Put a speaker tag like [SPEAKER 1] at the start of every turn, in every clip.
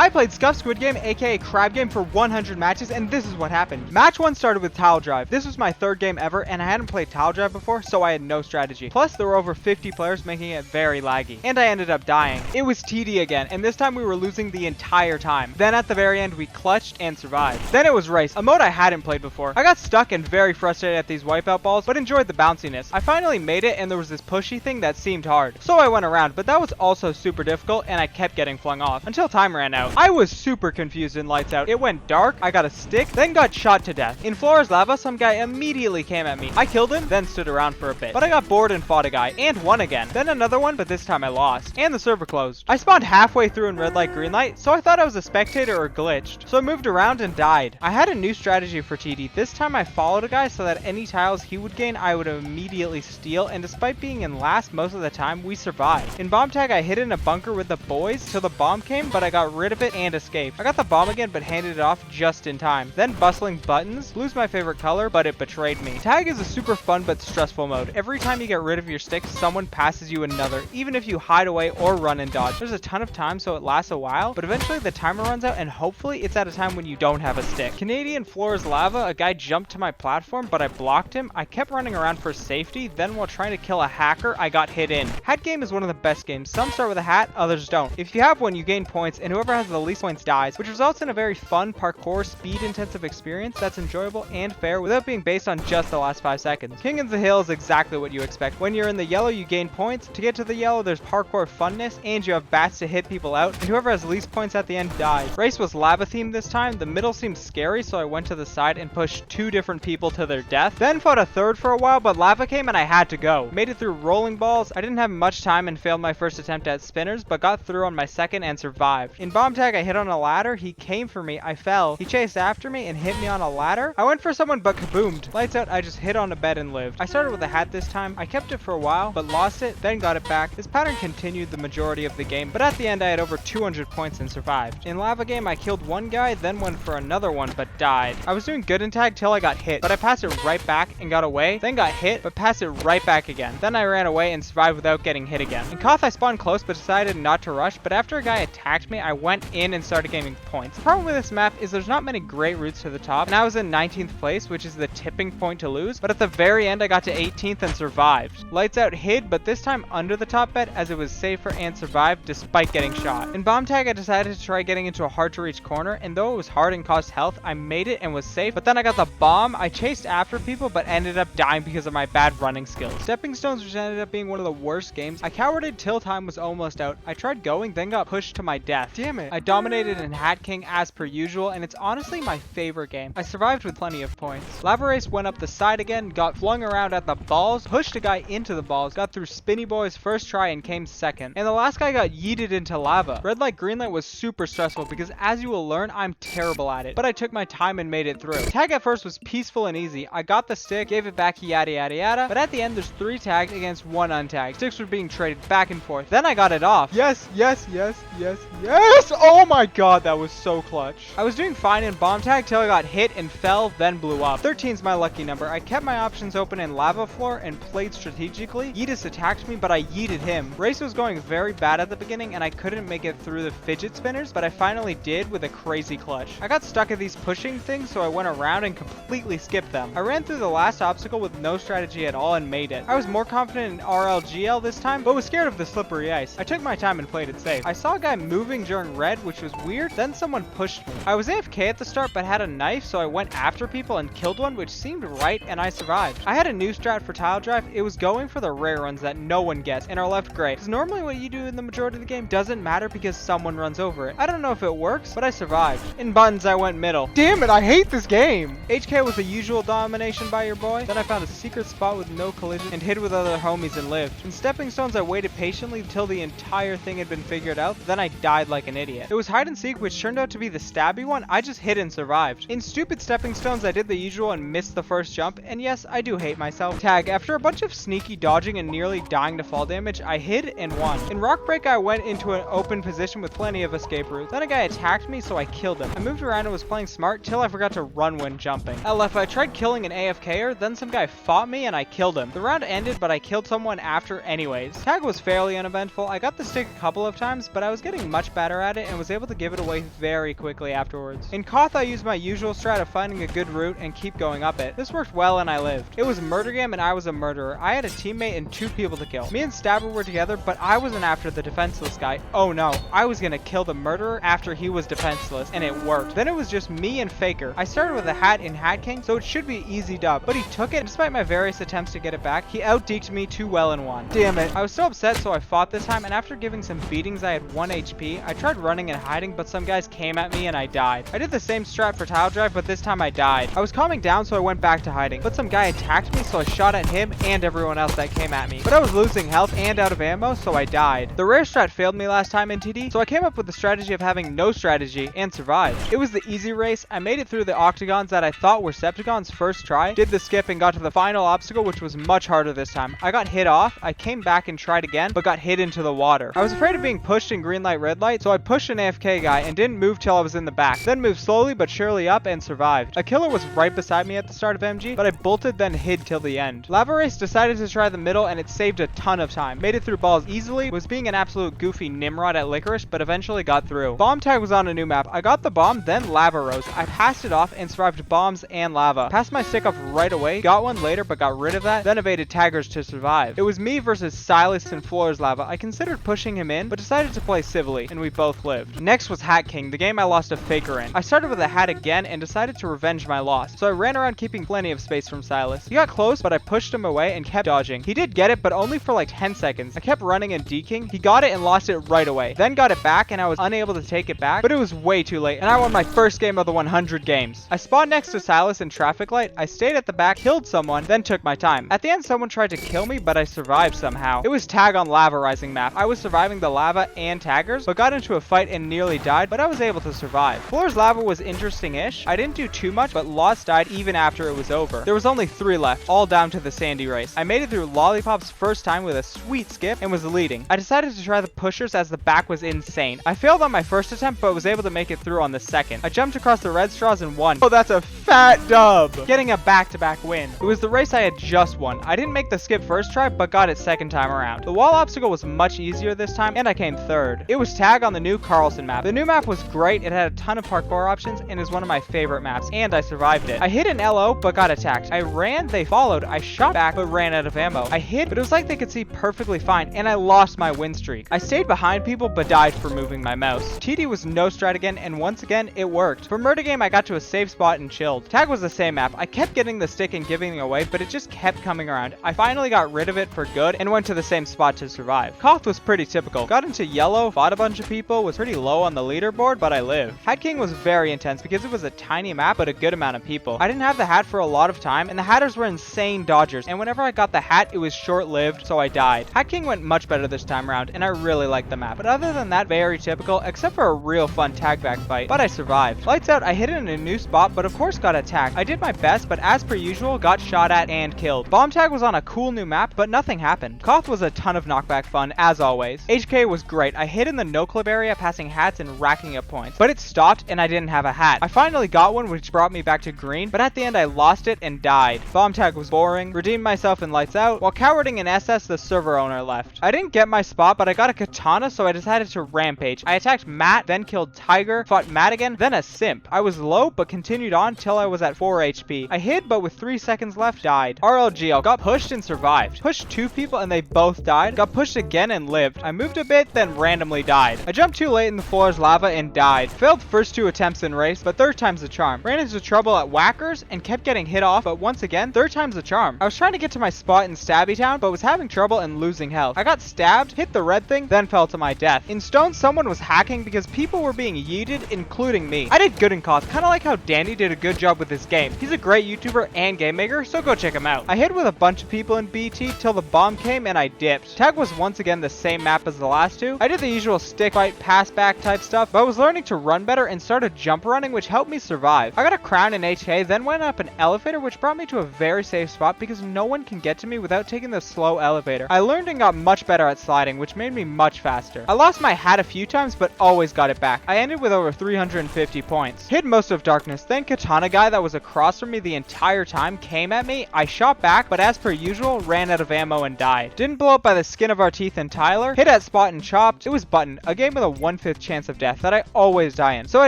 [SPEAKER 1] I played Scuffed Squid Game, aka Crab Game, for 100 matches, and this is what happened. Match 1 started with Tile Drive. This was my third game ever, and I hadn't played Tile Drive before, so I had no strategy. Plus, there were over 50 players, making it very laggy. And I ended up dying. It was TD again, and this time we were losing the entire time. Then at the very end, we clutched and survived. Then it was Race, a mode I hadn't played before. I got stuck and very frustrated at these wipeout balls, but enjoyed the bounciness. I finally made it, and there was this pushy thing that seemed hard. So I went around, but that was also super difficult, and I kept getting flung off until time ran out. I was super confused in Lights Out. It went dark, I got a stick, then got shot to death. In Flora's Lava, some guy immediately came at me. I killed him, then stood around for a bit. But I got bored and fought a guy, and won again. Then another one, but this time I lost. And the server closed. I spawned halfway through in red light, green light, so I thought I was a spectator or glitched. So I moved around and died. I had a new strategy for TD. This time I followed a guy so that any tiles he would gain, I would immediately steal, and despite being in last most of the time, we survived. In bomb tag, I hid in a bunker with the boys till the bomb came, but I got rid of it and escaped. I got the bomb again, but handed it off just in time. Then bustling buttons. Blue's my favorite color, but it betrayed me. Tag is a super fun but stressful mode. Every time you get rid of your stick, someone passes you another, even if you hide away or run and dodge. There's a ton of time, so it lasts a while, but eventually the timer runs out, and hopefully it's at a time when you don't have a stick. Canadian Floor's Lava, a guy jumped to my platform, but I blocked him. I kept running around for safety, then while trying to kill a hacker, I got hit in. Hat game is one of the best games. Some start with a hat, others don't. If you have one, you gain points, and whoever has the least points dies, which results in a very fun, parkour, speed-intensive experience that's enjoyable and fair without being based on just the last 5 seconds. King of the Hill is exactly what you expect. When you're in the yellow, you gain points. To get to the yellow, there's parkour funness, and you have bats to hit people out, and whoever has least points at the end dies. Race was lava themed this time. The middle seemed scary, so I went to the side and pushed 2 different people to their death. Then fought a third for a while, but lava came and I had to go. Made it through rolling balls. I didn't have much time and failed my first attempt at spinners, but got through on my second and survived. In bomb tag, I hit on a ladder. He came for me. I fell. He chased after me and hit me on a ladder. I went for someone, but kaboomed. Lights out, I just hit on a bed and lived. I started with a hat this time. I kept it for a while, but lost it, then got it back. This pattern continued the majority of the game, but at the end, I had over 200 points and survived. In lava game, I killed one guy, then went for another one, but died. I was doing good in tag till I got hit, but I passed it right back and got away, then got hit, but passed it right back again. Then I ran away and survived without getting hit again. In Koth, I spawned close, but decided not to rush, but after a guy attacked me, I went in and started gaining points. The problem with this map is there's not many great routes to the top, and I was in 19th place, which is the tipping point to lose, but at the very end, I got to 18th and survived. Lights out hid, but this time under the top bed, as it was safer, and survived despite getting shot. In bomb tag, I decided to try getting into a hard to reach corner, and though it was hard and cost health, I made it and was safe, but then I got the bomb. I chased after people, but ended up dying because of my bad running skills. Stepping Stones, which ended up being one of the worst games. I cowarded till time was almost out. I tried going, then got pushed to my death. Damn it. I dominated in Hat King as per usual, and it's honestly my favorite game. I survived with plenty of points. Lava Race went up the side again, got flung around at the balls, pushed a guy into the balls, got through Spinny Boy's first try and came second. And the last guy got yeeted into lava. Red light, green light was super stressful because as you will learn, I'm terrible at it. But I took my time and made it through. Tag at first was peaceful and easy. I got the stick, gave it back, yada yada yada. But at the end, there's 3 tags against 1 untagged. Sticks were being traded back and forth. Then I got it off. Yes, yes, yes, yes, yes! Oh my god, that was so clutch. I was doing fine in bomb tag till I got hit and fell, then blew up. 13's my lucky number. I kept my options open in lava floor and played strategically. Yeetus attacked me, but I yeeted him. Race was going very bad at the beginning, and I couldn't make it through the fidget spinners, but I finally did with a crazy clutch. I got stuck at these pushing things, so I went around and completely skipped them. I ran through the last obstacle with no strategy at all and made it. I was more confident in RLGL this time, but was scared of the slippery ice. I took my time and played it safe. I saw a guy moving during red, which was weird. Then someone pushed me. I was AFK at the start, but had a knife, so I went after people and killed one, which seemed right, and I survived. I had a new strat for Tile Drive. It was going for the rare runs that no one gets and are left gray, because normally what you do in the majority of the game doesn't matter because someone runs over it. I don't know if it works, but I survived. In buttons, I went middle. Damn it, I hate this game! HK was the usual domination by your boy. Then I found a secret spot with no collision and hid with other homies and lived. In stepping stones, I waited patiently until the entire thing had been figured out. Then I died like an idiot. It was hide and seek, which turned out to be the stabby one. I just hid and survived. In stupid stepping stones, I did the usual and missed the first jump, and yes, I do hate myself. Tag, after a bunch of sneaky dodging and nearly dying to fall damage, I hid and won. In rock break, I went into an open position with plenty of escape routes. Then a guy attacked me, so I killed him. I moved around and was playing smart till I forgot to run when jumping. LF, I tried killing an AFKer, then some guy fought me and I killed him. The round ended, but I killed someone after anyways. Tag was fairly uneventful. I got the stick a couple of times, but I was getting much better at it and and was able to give it away very quickly afterwards. In Koth, I used my usual strat of finding a good route and keep going up it. This worked well and I lived. It was a murder game and I was a murderer. I had a teammate and 2 people to kill. Me and Stabber were together, but I wasn't after the defenseless guy. Oh no, I was gonna kill the murderer after he was defenseless, and it worked. Then it was just me and Faker. I started with a hat in Hat King, so it should be easy dub, but he took it, and despite my various attempts to get it back, he out-deked me too well and won. Damn it. I was so upset, so I fought this time, and after giving some beatings, I had 1 HP. I tried running and hiding, but some guys came at me and I died. I did the same strat for Tile Drive, but this time I died. I was calming down, so I went back to hiding, but some guy attacked me, so I shot at him and everyone else that came at me. But I was losing health and out of ammo, so I died. The rare strat failed me last time in TD, so I came up with the strategy of having no strategy and survived. It was the easy race. I made it through the octagons that I thought were Septicons first try, did the skip and got to the final obstacle, which was much harder this time. I got hit off, I came back and tried again, but got hit into the water. I was afraid of being pushed in green light, red light, so I pushed an AFK guy and didn't move till I was in the back, then moved slowly but surely up and survived. A killer was right beside me at the start of MG, but I bolted then hid till the end. Lava Race decided to try the middle and it saved a ton of time. Made it through balls easily, was being an absolute goofy Nimrod at Licorice, but eventually got through. Bomb tag was on a new map. I got the bomb, then lava rose. I passed it off and survived bombs and lava. Passed my stick off right away, got one later but got rid of that, then evaded taggers to survive. It was me versus Silas and Floor's lava. I considered pushing him in, but decided to play civilly, and we both lived. Next was Hat King, the game I lost a Faker in. I started with a hat again and decided to revenge my loss, so I ran around keeping plenty of space from Silas. He got close, but I pushed him away and kept dodging. He did get it, but only for like 10 seconds. I kept running and deking. He got it and lost it right away. Then got it back and I was unable to take it back, but it was way too late and I won my first game of the 100 games. I spawned next to Silas in traffic light. I stayed at the back, killed someone, then took my time. At the end, someone tried to kill me, but I survived somehow. It was tag on lava rising map. I was surviving the lava and taggers, but got into a fight and nearly died, but I was able to survive. Floor's lava was interesting-ish. I didn't do too much, but Lost died even after it was over. There was only 3 left, all down to the sandy race. I made it through Lollipop's first time with a sweet skip and was leading. I decided to try the pushers as the back was insane. I failed on my first attempt, but was able to make it through on the second. I jumped across the red straws and won. Oh, that's a fat dub! Getting a back-to-back win. It was the race I had just won. I didn't make the skip first try, but got it second time around. The wall obstacle was much easier this time, and I came third. It was tag on the new Carlson map. The new map was great. It had a ton of parkour options and is one of my favorite maps, and I survived it. I hit an LO, but got attacked. I ran, they followed. I shot back, but ran out of ammo. I hid, but it was like they could see perfectly fine, and I lost my win streak. I stayed behind people, but died for moving my mouse. TD was no strat again, and once again, it worked. For murder game, I got to a safe spot and chilled. Tag was the same map. I kept getting the stick and giving it away, but it just kept coming around. I finally got rid of it for good and went to the same spot to survive. Koth was pretty typical. Got into yellow, fought a bunch of people, was pretty low on the leaderboard, but I lived. Hat King was very intense because it was a tiny map, but a good amount of people. I didn't have the hat for a lot of time, and the hatters were insane dodgers, and whenever I got the hat, it was short-lived, so I died. Hat King went much better this time around, and I really liked the map. But other than that, very typical, except for a real fun tag back fight, but I survived. Lights out, I hid in a new spot, but of course got attacked. I did my best, but as per usual, got shot at and killed. Bomb tag was on a cool new map, but nothing happened. Koth was a ton of knockback fun, as always. HK was great. I hid in the no-clip area, passing hats and racking up points, but it stopped, and I didn't have a hat. I finally got one, which brought me back to green, but at the end, I lost it and died. Bomb tag was boring. Redeemed myself in lights out. While cowarding in SS, the server owner left. I didn't get my spot, but I got a katana, so I decided to rampage. I attacked Matt, then killed Tiger, fought Matt again, then a simp. I was low, but continued on till I was at 4 HP. I hid, but with 3 seconds left, died. RLGL, got pushed and survived. Pushed 2 people and they both died. Got pushed again and lived. I moved a bit, then randomly died. I jumped too late in the floor's lava and died. Failed first 2 attempts in race, but third time's the charm. Ran into trouble at Whackers and kept getting hit off, but once again, third time's the charm. I was trying to get to my spot in Stabby Town, but was having trouble and losing health. I got stabbed, hit the red thing, then fell to my death. In Stone, someone was hacking because people were being yeeted, including me. I did good in Koth, kind of like how Dani did a good job with this game. He's a great YouTuber and game maker, so go check him out. I hid with a bunch of people in BT till the bomb came and I dipped. Tag was once again the same map as the last 2. I did the usual stick fight, pass back type stuff, but I was learning to run better and started jump running, which helped me survive. I got a crown in HK, then went up an elevator, which brought me to a very safe spot because no one can get to me without taking the slow elevator. I learned and got much better at sliding, which made me much faster. I lost my hat a few times, but always got it back. I ended with over 350 points. Hid most of darkness, then Katana guy that was across from me the entire time came at me. I shot back, but as per usual, ran out of ammo and died. Didn't blow up by the skin of our teeth and Tyler. Hit at spot and chopped. It was button. A game with a 1/5 chance of death that I always die in. So I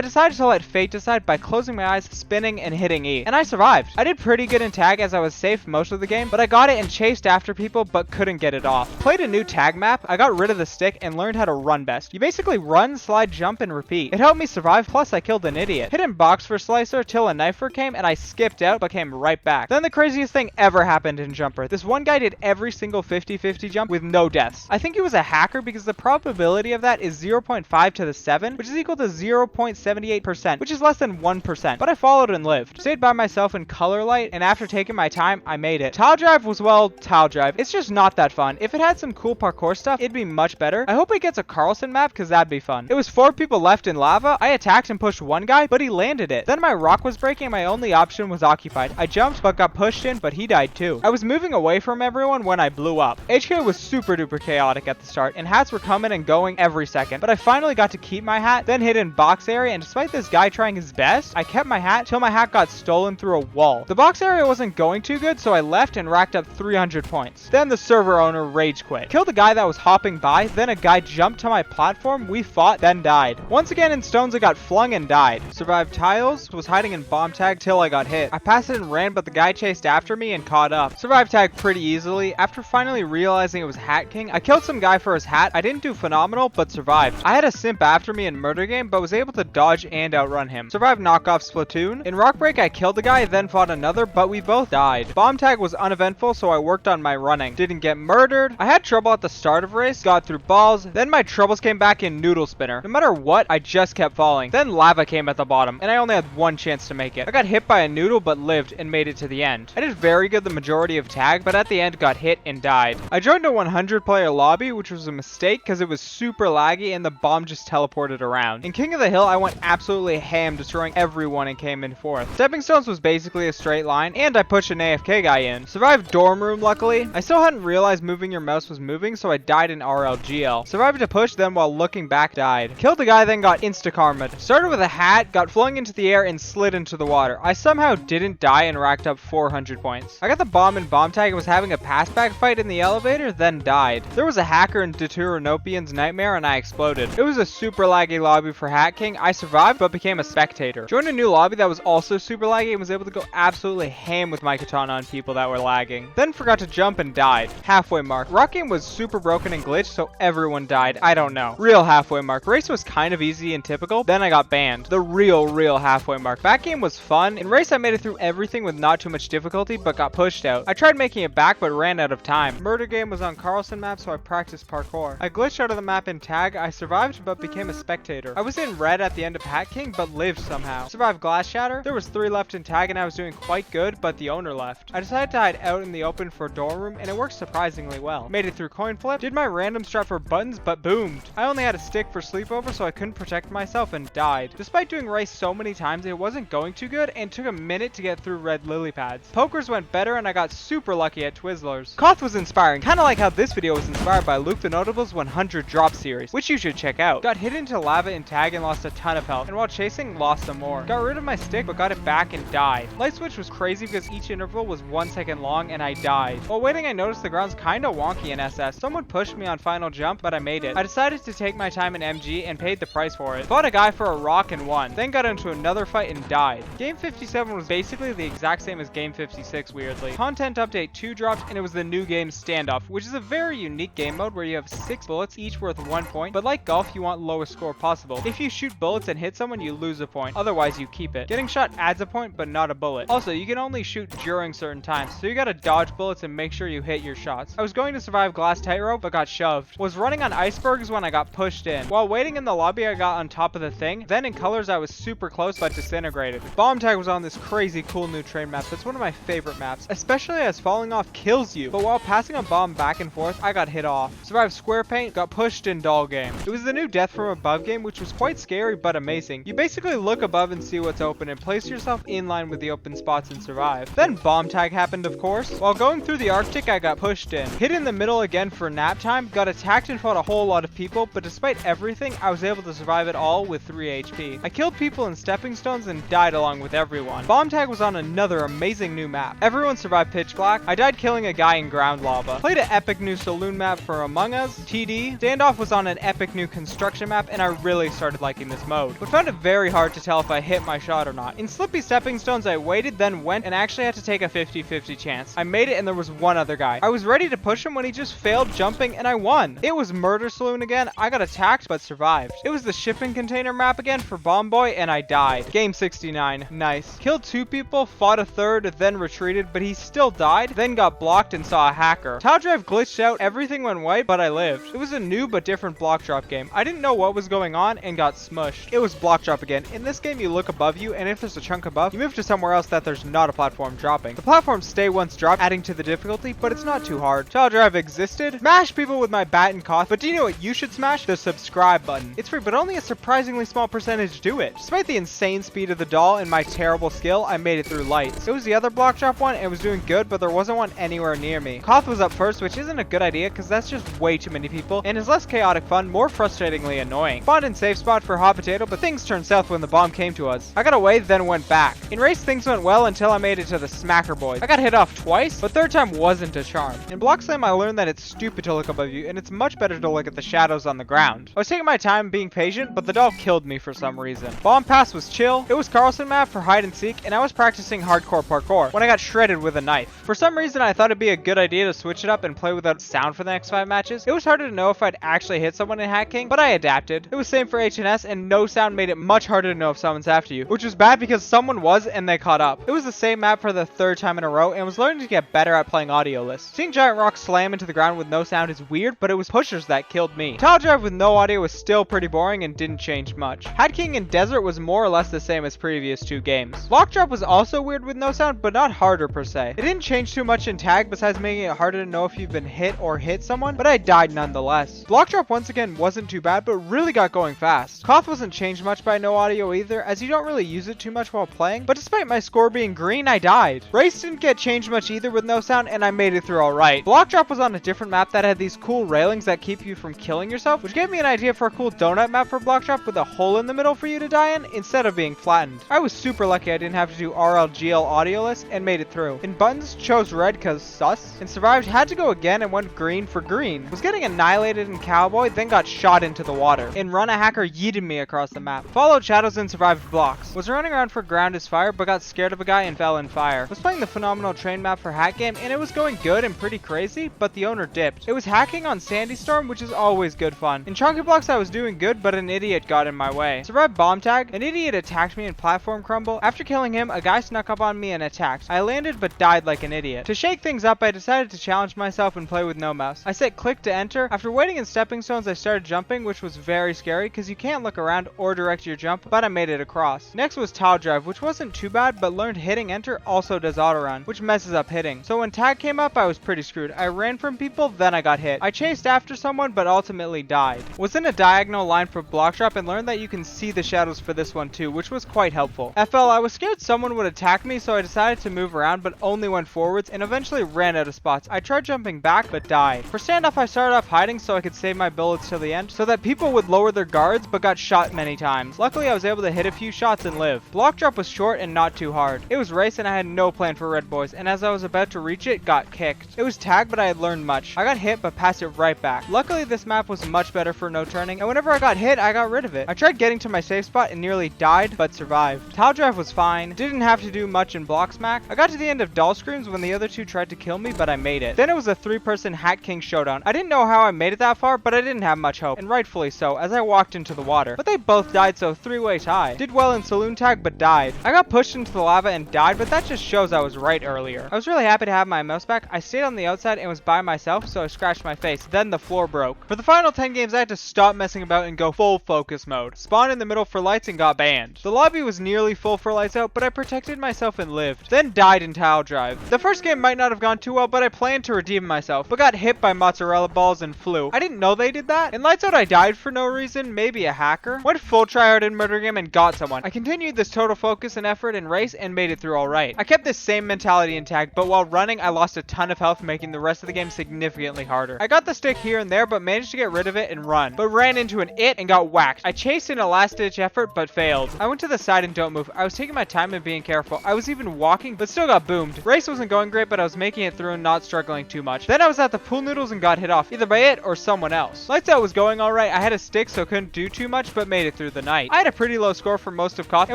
[SPEAKER 1] decided to let fate decide by closing my eyes, spinning, and hitting E. And I survived. I did pretty good in tag as I was safe most of the game, but I got it and chased after people but couldn't get it off. Played a new tag map, I got rid of the stick and learned how to run best. You basically run, slide, jump, and repeat. It helped me survive, plus I killed an idiot. Hit in box for slicer till a knifer came and I skipped out but came right back. Then the craziest thing ever happened in jumper. This one guy did every single 50-50 jump with no deaths. I think he was a hacker because the probability of that is 0.5 to the 7, which is equal to 0.78%, which is less than 1%. But I followed and lived. Stayed by myself in color light, and after taking my time, I made it. Tile drive was, well, tile drive. It's just not that fun. If it had some cool parkour stuff, it'd be much better. I hope it gets a Carlson map because that'd be fun. It was 4 people left in lava. I attacked and pushed one guy, but he landed it. Then my rock was breaking and my only option was occupied. I jumped but got pushed in, but he died too. I was moving away from everyone when I blew up. HK was super duper chaotic at the start, and hats were coming and going every second, but I finally got to keep my hat, then hid in box area, and despite this guy trying his best, I kept my hat till my hat got stolen through a wall. The box area wasn't going too good, so I left and racked up 300 points. Then the server owner rage quit. Killed a guy that was hopping by, then a guy jumped to my platform, we fought, then died. Once again in stones I got flung and died. Survived tiles, was hiding in bomb tag till I got hit. I passed it and ran, but the guy chased after me and caught up. Survived tag pretty easily. After finally realizing it was Hat King, I killed some guy for his hat. I didn't do phenomenal, but survived. I had a simp after me in murder game, but was able to dodge and outrun him. Survived knockoff Splatoon. In rock break I killed a guy, then fought another, but we both died. Bomb tag was uneventful, so I worked on my running. Didn't get murdered. I had trouble at the start of race, got through balls, then my troubles came back in noodle spinner. No matter what, I just kept falling. Then lava came at the bottom, and I only had one chance to make it. I got hit by a noodle, but lived and made it to the end. I did very good the majority of tag, but at the end got hit and died. I joined a 100 player lobby, which was a mistake because it was super laggy and the bomb just teleported around. In King of the Hill, I went absolutely ham, destroying everyone and came in 4th. Stepping stones was basically a straight line, and I pushed an AFK guy in. Survived dorm room, luckily. I still hadn't realized moving your mouse was moving, so I died in RLGL. Survived a push, then while looking back, died. Killed a guy, then got insta-karma'd. Started with a hat, got flung into the air, and slid into the water. I somehow didn't die and racked up 400 points. I got the bomb in bomb tag and was having a pass-back fight in the elevator, then died. There was a hacker in Deuteranopian's nightmare, and I exploded. It was a super laggy lobby for Hat King. I survived, but became a spectator. Joined a new lobby that was also super laggy and was able to go absolutely ham with my katana on people that were lagging. Then forgot to jump and died. Halfway mark. Rock game was super broken and glitched, so everyone died. I don't know. Real halfway mark. Race was kind of easy and typical, then I got banned. The real halfway mark. Back game was fun. In race I made it through everything with not too much difficulty, but got pushed out. I tried making it back, but ran out of time. Murder game was on Carlson map, so I practiced parkour. I glitched out of the map in tag. I survived, but became a spectator. I was in red at the end of Hat King, but lived somehow. Survived glass shatter. There was 3 left in tag, and I was doing quite good, but the owner left. I decided to hide out in the open for dorm room, and it worked surprisingly well. Made it through coin flip. Did my random strat for buttons, but boomed. I only had a stick for sleepover, so I couldn't protect myself and died. Despite doing race so many times, it wasn't going too good, and took a minute to get through red lily pads. Pokers went better, and I got super lucky at Twizzlers. Koth was inspiring, kind of like how this video was inspired by Luke the Notable's 100 drop series, which you should check out. Got hit into lava in tag and lost a ton of health, and while chasing, lost some more. Got rid of my stick, but got it back and died. Light switch was crazy because each interval was 1 second long, and I died. While waiting, I noticed the ground's kinda wonky in SS. Someone pushed me on final jump, but I made it. I decided to take my time in MG and paid the price for it. Fought a guy for a rock and won. Then got into another fight and died. Game 57 was basically the exact same as Game 56, weirdly. Content update 2 dropped, and it was the new game Standoff, which is a very unique game mode where you have 6 bullets, each worth 1 point, but like golf, you want lowest score possible. If you shoot bullets and hit someone, you lose a point. Otherwise, you keep it. Getting shot adds a point, but not a bullet. Also, you can only shoot during certain times, so you gotta dodge bullets and make sure you hit your shots. I was going to survive glass tightrope, but got shoved. Was running on icebergs when I got pushed in. While waiting in the lobby, I got on top of the thing. Then in colors, I was super close, but disintegrated. Bomb tag was on this crazy cool new train map. That's one of my favorite maps, especially as falling off kills you. But while passing a bomb back and forth, I got hit off. Survived square paint, got pushed in doll game. It was the new death from above game, which was quite scary, but amazing. You basically look above and see what's open and place yourself in line with the open spots and survive. Then bomb tag happened, of course. While going through the Arctic, I got pushed in. Hit in the middle again for nap time, got attacked and fought a whole lot of people, but despite everything, I was able to survive it all with 3 HP. I killed people in stepping stones and died along with everyone. Bomb tag was on another amazing new map. Everyone survived pitch black. I died killing a guy in ground lava. Played an epic new saloon map for Among Us. TD. Standoff was on an epic new construction construction map, and I really started liking this mode, but found it very hard to tell if I hit my shot or not. In slippy stepping stones, I waited, then went, and actually had to take a 50-50 chance. I made it, and there was one other guy. I was ready to push him when he just failed jumping, and I won. It was Murder Saloon again. I got attacked, but survived. It was the shipping container map again for Bomb Boy, and I died. Game 69. Nice. Killed 2 people, fought a third, then retreated, but he still died, then got blocked and saw a hacker. Tile drive glitched out, everything went white, but I lived. It was a new but different block drop game. I didn't know what was going on and got smushed. It was block drop again. In this game, you look above you, and if there's a chunk above, you move to somewhere else that there's not a platform dropping. The platforms stay once dropped, adding to the difficulty, but it's not too hard. Tile drive existed. Smash people with my bat and cough, but do you know what you should smash? The subscribe button. It's free, but only a surprisingly small percentage do it. Despite the insane speed of the doll and my terrible skill, I made it through lights. It was the other block drop one, and it was doing good, but there wasn't one anywhere near me. Koth was up first, which isn't a good idea, because that's just way too many people, and is less chaotic fun, more frustratingly annoying. Spawned in safe spot for hot potato, but things turned south when the bomb came to us. I got away, then went back. In race, things went well until I made it to the smacker boys. I got hit off twice, but third time wasn't a charm. In block slam, I learned that it's stupid to look above you, and it's much better to look at the shadows on the ground. I was taking my time being patient, but the doll killed me for some reason. Bomb pass was chill. It was Carlson map for hide and seek, and I was practicing hardcore parkour when I got shredded with a knife. For some reason, I thought it'd be a good idea to switch it up and play without sound for the next 5 matches. It was harder to know if I'd actually hit someone in Hat King, but I adapted. It was same for HNS, and no sound made it much harder to know if someone's after you, which was bad because someone was and they caught up. It was the same map for the 3rd time in a row, and was learning to get better at playing audioless. Seeing giant rocks slam into the ground with no sound is weird, but it was pushers that killed me. Tile drive with no audio was still pretty boring and didn't change much. Hat King and Desert was more or less the same as previous 2 games. Block drop was also weird with no sound, but not harder per se. It didn't change too much in tag besides making it harder to know if you've been hit or hit someone, but I died nonetheless. Block drop once again wasn't too bad, but really got going fast. Koth wasn't changed much by no audio either, as you don't really use it too much while playing, but despite my score being green, I died. Race didn't get changed much either with no sound, and I made it through alright. Block drop was on a different map that had these cool railings that keep you from killing yourself, which gave me an idea for a cool donut map for block drop with a hole in the middle for you to die in instead of being flattened. I was super lucky I didn't have to do RLGL audioless and made it through. In buttons, chose red cause sus, and survived, had to go again and went green for green. Was getting annihilated in Cowboy, then got shot into the water. In Run, a hacker yeeted me across the map. Followed shadows and survived blocks. Was running around for ground is fire, but got scared of a guy and fell in fire. Was playing the phenomenal train map for Hat Game, and it was going good and pretty crazy, but the owner dipped. It was hacking on Sandy Storm, which is always good fun. In Chunky Blocks, I was doing good, but an idiot got in my way. Survived bomb tag. An idiot attacked me in platform crumble. After killing him, a guy snuck up on me and attacked. I landed, but died like an idiot. To shake things up, I decided to challenge myself and play with no mouse. I set click to enter. After waiting in stepping stones, I started jumping, which was very scary because you can't look around or direct your jump, but I made it across. Next was tile drive, which wasn't too bad, but learned hitting enter also does auto run, which messes up hitting. So when tag came up, I was pretty screwed. I ran from people, then I got hit. I chased after someone, but ultimately died. Was in a diagonal line for block drop and learned that you can see the shadows for this one too, which was quite helpful. FL, I was scared someone would attack me, so I decided to move around, but only went forwards and eventually ran out of spots. I tried jumping back, but died. For standoff, I started off hiding so I could save my bullets till the end, so that people would lower their guards, but got shot many times. Luckily, I was able to hit a few shots and live. Block drop was short and not too hard. It was race and I had no plan for red boys, and as I was about to reach it, got kicked. It was tag, but I had learned much. I got hit, but passed it right back. Luckily, this map was much better for no turning, and whenever I got hit, I got rid of it. I tried getting to my safe spot and nearly died, but survived. Tile drive was fine. Didn't have to do much in block smack. I got to the end of doll screams when the other 2 tried to kill me, but I made it. Then it was a 3-person Hat King showdown. I didn't know how I made it that far, but I didn't have much hope, and rightfully so, as I walked into the water. But they both died, so 3-way tie. Did well in saloon tag, but died. I got pushed into the lava and died, but that just shows I was right earlier. I was really happy to have my mouse back. I stayed on the outside and was by myself, so I scratched my face. Then the floor broke. For the final 10 games, I had to stop messing about and go full focus mode. Spawned in the middle for lights and got banned. The lobby was nearly full for lights out, but I protected myself and lived. Then died in tile drive. The first game might not have gone too well, but I planned to redeem myself, but got hit by mozzarella balls and flew. I didn't know they did that. In lights out, I died for no reason, maybe a hacker. Went full tryhard in murder game and got someone. I continued this total focus and effort in race and made it through alright. I kept this same mentality in tag, but while running, I lost a ton of health, making the rest of the game significantly harder. I got the stick here and there, but managed to get rid of it and run, but ran into an it and got whacked. I chased in a last-ditch effort, but failed. I went to the side and don't move. I was taking my time and being careful. I was even walking, but still got boomed. Race wasn't going great, but I was making it through and not struggling too much. Then I was at the pool noodles and got hit off, either by it or someone else. Lights out was going alright, fight, I had a stick so couldn't do too much, but made it through the night. I had a pretty low score for most of COD and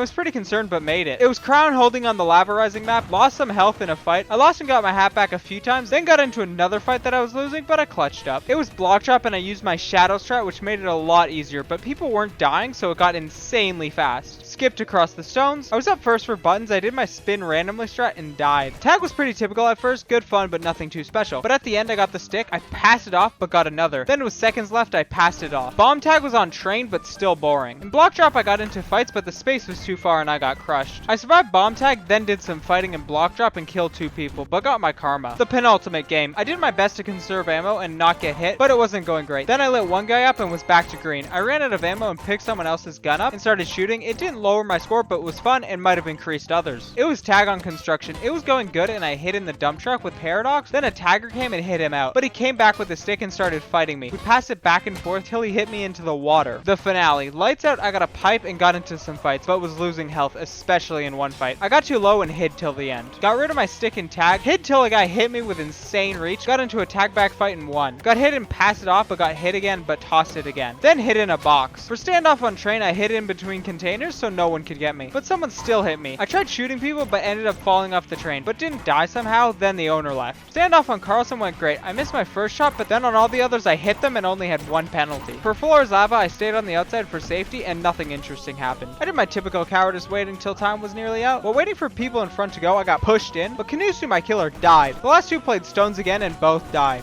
[SPEAKER 1] was pretty concerned but made it. It was Crown holding on the lava rising map, lost some health in a fight. I lost and got my hat back a few times, then got into another fight that I was losing, but I clutched up. It was block drop and I used my shadow strat, which made it a lot easier, but people weren't dying, so it got insanely fast. Skipped across the stones. I was up first for buttons. I did my spin randomly strat and died. Tag was pretty typical at first, good fun, but nothing too special. But at the end, I got the stick. I passed it off, but got another. Then with seconds left, I passed it off. Bomb tag was on train, but still boring. In block drop, I got into fights, but the space was too far and I got crushed. I survived bomb tag, then did some fighting in block drop and killed 2 people, but got my karma. The penultimate game. I did my best to conserve ammo and not get hit, but it wasn't going great. Then I lit one guy up and was back to green. I ran out of ammo and picked someone else's gun up and started shooting. It didn't lower my score, but was fun and might have increased others. It was tag on construction. It was going good and I hid in the dump truck with Paradox. Then a tagger came and hit him out, but he came back with a stick and started fighting me. We passed it back and forth till he hit me into the water. The finale. Lights out, I got a pipe and got into some fights, but was losing health, especially in one fight. I got too low and hid till the end. Got rid of my stick and tag, hid till a guy hit me with insane reach, got into a tag back fight and won. Got hit and passed it off, but got hit again, but tossed it again. Then hid in a box. For standoff on train, I hid in between containers so no one could get me, but someone still hit me. I tried shooting people, but ended up falling off the train, but didn't die somehow. Then the owner left. Standoff on Carlson went great. I missed my first shot, but then on all the others, I hit them and only had 1 penalty. For floor's lava, I stayed on the outside for safety and nothing interesting happened. I did my typical cowardice waiting till time was nearly out. While waiting for people in front to go, I got pushed in, but Kanusu, my killer, died. The last 2 played stones again and both died.